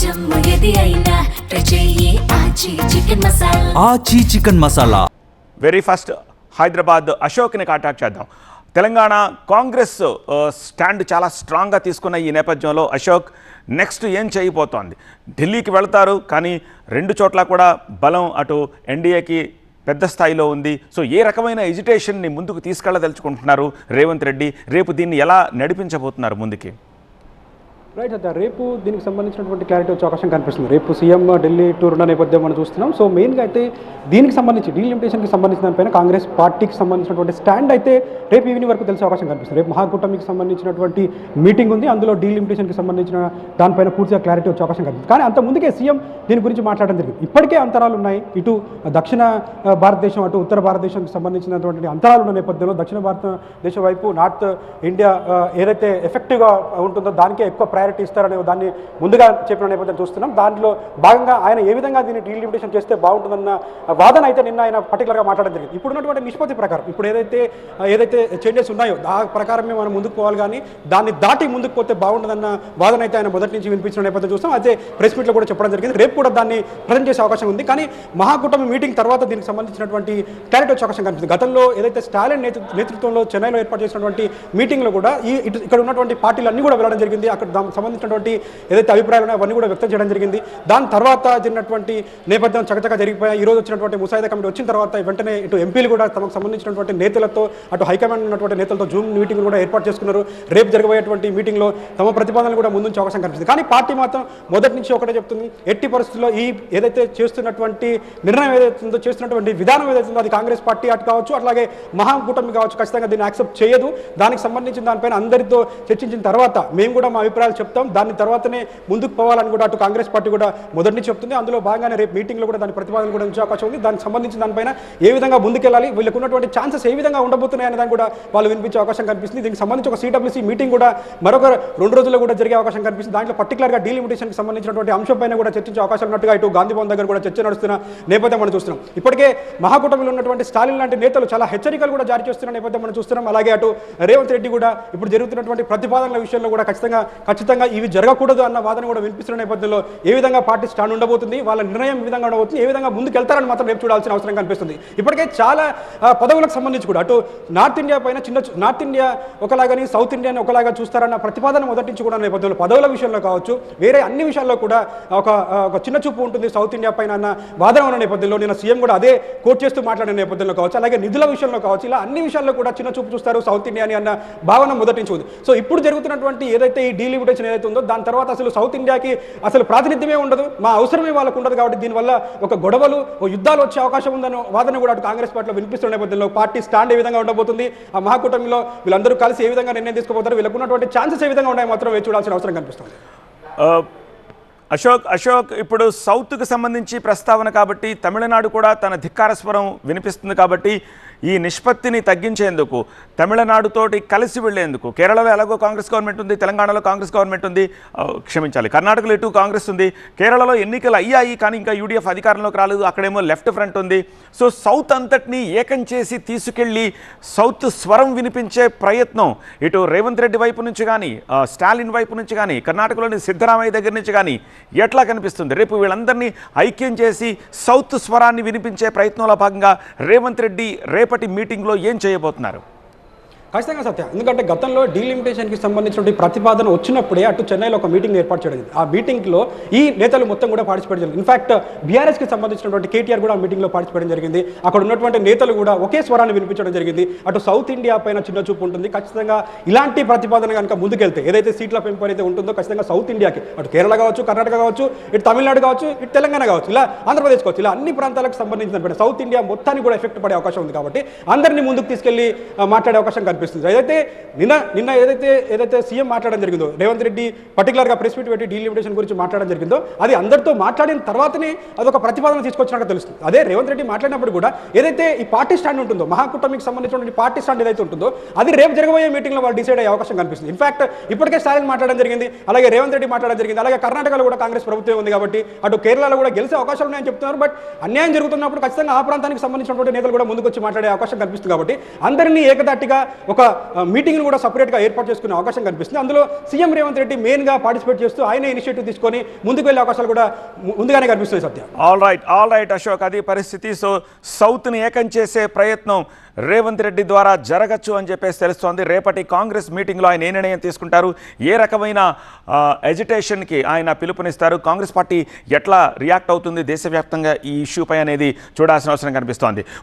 ఆచి chicken masala. Very first Hyderabad అశోక్ని contact చేద్దాం. తెలంగాణ కాంగ్రెస్ స్టాండ్ చాలా స్ట్రాంగ్గా తీసుకున్న ఈ నేపథ్యంలో అశోక్ నెక్స్ట్ ఏం చేయబోతోంది? ఢిల్లీకి వెళ్తారు, కానీ రెండు చోట్ల కూడా బలం అటు ఎన్డీఏకి పెద్ద స్థాయిలో ఉంది. సో ఏ రకమైన ఎజిటేషన్ని ముందుకు తీసుకెళ్లదలుచుకుంటున్నారు రేవంత్ రెడ్డి? రేపు దీన్ని ఎలా నడిపించబోతున్నారు ముందుకి? రైట్ అదే, రేపు దీనికి సంబంధించినటువంటి క్లారిటీ వచ్చే అవకాశం కనిపిస్తుంది. రేపు సీఎం ఢిల్లీ టూర్ ఉన్న నేపథ్యం మనం చూస్తున్నాం. సో మెయిన్గా అయితే దీనికి సంబంధించి డీలిమిటేషన్కి సంబంధించిన దానిపైన కాంగ్రెస్ పార్టీకి సంబంధించినటువంటి స్టాండ్ అయితే రేపు ఈవినింగ్ వరకు తెలిసే అవకాశం కనిపిస్తుంది. రేపు మహాకూటమికి సంబంధించినటువంటి మీటింగ్ ఉంది, అందులో డీలిమిటేషన్కి సంబంధించిన దానిపైన పూర్తిగా క్లారిటీ వచ్చే అవకాశం కనిపిస్తుంది. కానీ అంత ముందుకే సీఎం దీని గురించి మాట్లాడడం జరిగింది. ఇప్పటికే అంతరాలు ఉన్నాయి, ఇటు దక్షిణ భారతదేశం అటు ఉత్తర భారతదేశానికి సంబంధించినటువంటి అంతరాలు ఉన్న నేపథ్యంలో దక్షిణ భారతదేశం వైపు నార్త్ ఇండియా ఏదైతే ఎఫెక్టివ్గా ఉంటుందో దానికే ఎక్కువ ప్రయారిటీ ఇస్తారనే దాన్ని ముందుగా చెప్పిన నేపథ్యం చూస్తున్నాం. దాంట్లో భాగంగా ఆయన ఏ విధంగా దీన్ని డీలిమిటేషన్ చేస్తే బాగుంటుందన్న వాదన అయితే నిన్న ఆయన పర్టికులర్గా మాట్లాడడం జరిగింది. ఇప్పుడు ఉన్నటువంటి నిష్పత్తి ప్రకారం ఇప్పుడు ఏదైతే చేంజెస్ ఉన్నాయో ఆ ప్రకారమే మనం ముందుకు పోవాలి, కానీ దాన్ని దాటి ముందుకు పోతే బాగుంటుందన్న వాదన అయితే ఆయన మొదటి నుంచి వినిపించిన నేపథ్యం చూస్తాం. అయితే ప్రెస్ మీట్లో కూడా చెప్పడం జరిగింది. రేపు కూడా దాన్ని ప్రజెంట్ చేసే అవకాశం ఉంది. కానీ మహాకూటమి మీటింగ్ తర్వాత దీనికి సంబంధించినటువంటి క్లారిటీ వచ్చే అవకాశం కనిపిస్తుంది. గతంలో ఏదైతే స్టాలిన్ నేతృత్వంలో చెన్నైలో ఏర్పాటు చేసినటువంటి మీటింగ్లో కూడా ఇక్కడ ఉన్నటువంటి పార్టీలు అన్ని కూడా వెళ్ళడం జరిగింది. అక్కడ సంబంధించినటువంటి ఏదైతే అభిప్రాయాలు ఉన్నాయో అవన్నీ కూడా వ్యక్తం చేయడం జరిగింది. దాని తర్వాత జరిగినటువంటి నేపథ్యం చకచక జరిగిపోయాయి. ఈ రోజు వచ్చినటువంటి ముసాయిదా కమిటీ వచ్చిన తర్వాత వెంటనే ఇటు ఎంపీలు కూడా తమకు సంబంధించినటువంటి నేతలతో అటు హైకమాండ్ ఉన్నటువంటి నేతలతో జూమ్ మీటింగ్ కూడా ఏర్పాటు చేసుకున్నారు. రేపు జరగబోయేటువంటి మీటింగ్లో తమ ప్రతిపాదనలు కూడా ముందుంచే అవకాశం కనిపిస్తుంది. కానీ పార్టీ మాత్రం మొదటి నుంచి ఒకటే చెప్తుంది, ఎట్టి పరిస్థితుల్లో ఈ ఏదైతే చేస్తున్నటువంటి నిర్ణయం ఏదైతే ఉందో, చేస్తున్నటువంటి విధానం ఏదైతే ఉందో అది కాంగ్రెస్ పార్టీ అటు కావచ్చు, అట్లాగే మహాకూటమి కావచ్చు, ఖచ్చితంగా దీన్ని యాక్సెప్ట్ చేయదు. దానికి సంబంధించిన దానిపైన అందరితో చర్చించిన తర్వాత మేము కూడా మా అభిప్రాయాలు చెప్తాం, దాని తర్వాతనే ముందుకు పోవాలని కూడా అటు కాంగ్రెస్ పార్టీ కూడా మొదటి నుంచి చెప్తుంది. అందులో భాగంగానే రేపు మీటింగ్లో కూడా దాని ప్రతిపాదన కూడా ఉంచే అవకాశం ఉంది. దానికి సంబంధించిన దానిపైన ఏ విధంగా ముందుకెళ్ళాలి, వీళ్ళకు ఉన్నటువంటి ఛాన్సెస్ ఏ విధంగా ఉండబోతున్నాయని దాన్ని కూడా వాళ్ళు వినిపించే అవకాశం కనిపిస్తుంది. దీనికి సంబంధించి ఒక సిడబ్ల్యూసీ మీటింగ్ కూడా మరొక 2 రోజుల్లో కూడా జరిగే అవకాశం కనిపిస్తుంది. దాంట్లో పర్టికులర్గా డీలిమిటేషన్కి సంబంధించినటువంటి అంశంపైన కూడా చర్చించే అవకాశం ఉన్నట్టుగా ఇటు గాంధీ భవన్ దగ్గర కూడా చర్చ నడుస్తున్న నేపథ్యం మనం చూస్తున్నాం. ఇప్పటికే మహాకూటమిలో ఉన్నటువంటి స్టాలిన్ లాంటి నేతలు చాలా హెచ్చరికలు కూడా జారీ చేస్తున్న నేపథ్యం మనం చూస్తున్నాం. అలాగే అటు రేవంత్ రెడ్డి కూడా ఇప్పుడు జరుగుతున్నటువంటి ప్రతిపాదనల విషయంలో కూడా ఖచ్చితంగా ఇవి జరగకూడదు అన్న వాదన కూడా వినిపిస్తున్న నేపథ్యంలో ఏ విధంగా పార్టీ స్టాండ్ ఉండబోతుంది, వాళ్ళ నిర్ణయం ఏ విధంగా ఉండబోతుంది, ఏ విధంగా ముందుకు వెళ్తారని మాత్రం రేపు చూడాల్సిన అవసరం కనిపిస్తుంది. ఇప్పటికే చాలా పదవులకు సంబంధించి కూడా అటు నార్త్ ఇండియా పైన నార్త్ ఇండియా ఒకలాగాని సౌత్ ఇండియాని ఒకలాగా చూస్తారన్న ప్రతిపాదన మొదటి నుంచి కూడా నేపథ్యంలో పదవుల విషయంలో కావచ్చు, వేరే అన్ని విషయాల్లో కూడా ఒక చిన్న చూపు ఉంటుంది సౌత్ ఇండియా పైన అన్న వాదన ఉన్న నేపథ్యంలో నిన్న సీఎం కూడా అదే కోట్ చేస్తూ మాట్లాడిన నేపథ్యంలో కావచ్చు, అలాగే నిధుల విషయంలో కావచ్చు, ఇలా అన్ని విషయాల్లో కూడా చిన్న చూపు చూస్తారు సౌత్ ఇండియాని అన్న భావన మొదటి నుంచి ఉంది. సో ఇప్పుడు జరుగుతున్నటువంటి ఏదైతే ఈ డీలిమిటేషన్ ఏదైతే ఉందో దాని తర్వాత అసలు సౌత్ ఇండియాకి అసలు ప్రాతినిధ్యమే ఉండదు, మా అవసరమే వాళ్ళకు ఉండదు. కాబట్టి దీనివల్ల ఒక గొడవలు యుద్ధాలు వచ్చే అవకాశం ఉందన్న వాదన కూడా అటు కాంగ్రెస్ పార్టీలో వినిపిస్తున్న నేపథ్యంలో పార్టీ స్టాండ్ ఏ విధంగా ఉండబోతుంది, ఆ మహాకూటమిలో వీళ్ళందరూ కలిసి ఏ విధంగా నిర్ణయం తీసుకోబోతారు, వీళ్ళకు ఉన్నటువంటి ఛాన్సెస్ ఏ విధంగా ఉన్నాయి మాత్రం చూడాల్సిన అవసరం కనిపిస్తుంది. అశోక్ ఇప్పుడు సౌత్కు సంబంధించి ప్రస్తావన కాబట్టి తమిళనాడు కూడా తన ధిక్కార స్వరం వినిపిస్తుంది. కాబట్టి ఈ నిష్పత్తిని తగ్గించేందుకు తమిళనాడుతోటి కలిసి వెళ్లేందుకు కేరళలో ఎలాగో కాంగ్రెస్ గవర్నమెంట్ ఉంది, తెలంగాణలో కాంగ్రెస్ గవర్నమెంట్ ఉంది, క్షమించాలి కర్ణాటకలో ఇటు కాంగ్రెస్ ఉంది, కేరళలో ఎన్నికలు అయ్యాయి కానీ ఇంకా యూడీఎఫ్ అధికారంలోకి రాలేదు, అక్కడేమో లెఫ్ట్ ఫ్రంట్ ఉంది. సో సౌత్ అంతటినీ ఏకం చేసి తీసుకెళ్లి సౌత్ స్వరం వినిపించే ప్రయత్నం ఇటు రేవంత్ రెడ్డి వైపు నుంచి కానీ స్టాలిన్ వైపు నుంచి కానీ కర్ణాటకలోని సిద్ధరామయ్య దగ్గర నుంచి కానీ ఎట్లా కనిపిస్తుంది? రేపు వీళ్ళందరినీ ఐక్యం చేసి సౌత్ స్వరాన్ని వినిపించే ప్రయత్నంలో భాగంగా రేవంత్ రెడ్డి రేపటి మీటింగ్లో ఏం చేయబోతున్నారు? ఖచ్చితంగా సత్య, ఎందుకంటే గతంలో డీలిమిటేషన్కి సంబంధించిన ప్రతిపాదన వచ్చినప్పుడే అటు చెన్నైలో ఒక మీటింగ్ ఏర్పాటు చేయడం. ఆ మీటింగ్లో ఈ నేతలు మొత్తం కూడా పార్టిసిపేట్ జరిగింది. ఇన్ఫాక్ట్ బీఆర్ఎస్కి సంబంధించినటువంటి కేటీఆర్ కూడా ఆ మీటింగ్లో పార్టిసిపేట్ జరిగింది. అక్కడ ఉన్నటువంటి నేతలు కూడా ఒకే స్వరాన్ని వినిపించడం జరిగింది. అటు సౌత్ ఇండియా పైన చిన్న చూపు ఉంటుంది, ఖచ్చితంగా ఇలాంటి ప్రతిపాదన కనుక ముందుకెళ్తే ఏదైతే సీట్ల పెంపు అయితే ఉంటుందో ఖచ్చితంగా సౌత్ ఇండియాకి అటు కేరళ కావచ్చు, కర్ణాటక కావచ్చు, ఇటు తమిళనాడు కావచ్చు, ఇటు తెలంగాణ కావచ్చు, ఇలా ఆంధ్రప్రదేశ్ కావచ్చు, ఇలా అన్ని ప్రాంతాలకు సంబంధించిన సౌత్ ఇండియా మొత్తాన్ని కూడా ఎఫెక్ట్ పడే అవకాశం ఉంది. కాబట్టి అందరినీ ముందుకు తీసుకెళ్లి మాట్లాడే అవకాశం కనిపిస్తుంది. ఏదైతే నిన్న ఏదైతే సీఎం మాట్లాడడం జరిగిందో, రేవంత్ రెడ్డి పర్టికులర్గా ప్రెస్ మీట్ పెట్టి డీలిమిటేషన్ గురించి మాట్లాడడం జరిగిందో అది అందరితో మాట్లాడిన తర్వాతనే అదొక ప్రతిపాదన తీసుకొచ్చినట్టు తెలుస్తుంది. అదే రేవంత్ రెడ్డి మాట్లాడినప్పుడు కూడా ఏదైతే ఈ పార్టీ స్టాండ్ ఉంటుందో, మహాకూటమికి సంబంధించిన పార్టీ స్టాండ్ ఏదైతే ఉంటుందో అది రేపు జరగబోయే మీటింగ్లో వాళ్ళు డిసైడ్ అయ్యే అవకాశం కనిపిస్తుంది. ఇన్ఫాక్ట్ ఇప్పటికే స్టాలిన్ మాట్లాడడం జరిగింది, అలాగే రేవంత్ రెడ్డి మాట్లాడడం జరిగింది, అలాగే కర్ణాటకలో కూడా కాంగ్రెస్ ప్రభుత్వం ఉంది కాబట్టి అటు కేరళలో కూడా గెలిచే అవకాశాలు ఉన్నాయని చెప్తున్నారు. బట్ అన్యాయం జరుగుతున్నప్పుడు ఖచ్చితంగా ఆ ప్రాంతానికి సంబంధించినటువంటి నేతలు కూడా ముందుకు వచ్చి మాట్లాడే అవకాశం కనిపిస్తుంది. కాబట్టి అందరినీ ఏకదాటిగా ఒక మీటింగ్ను కూడా సపరేట్గా ఏర్పాటు చేసుకునే అవకాశం కనిపిస్తుంది. అందులో సీఎం రేవంత్ రెడ్డి మెయిన్గా పార్టిసిపేట్ చేస్తూ ఆయన ఇనిషియేటివ్ తీసుకొని ముందుకు వెళ్ళే అవకాశాలు కూడా ముందుగానే కనిపిస్తుంది. సత్య, ఆల్ రైట్ అశోక్, అది పరిస్థితి. సో సౌత్ని ఏకం చేసే ప్రయత్నం రేవంత్ రెడ్డి ద్వారా జరగచ్చు అని చెప్పేసి తెలుస్తోంది. రేపటి కాంగ్రెస్ మీటింగ్లో ఆయన ఏ నిర్ణయం తీసుకుంటారు, ఏ రకమైన ఎజిటేషన్కి ఆయన పిలుపునిస్తారు, కాంగ్రెస్ పార్టీ ఎట్లా రియాక్ట్ అవుతుంది దేశవ్యాప్తంగా ఈ ఇష్యూపై అనేది చూడాల్సిన అవసరం కనిపిస్తోంది.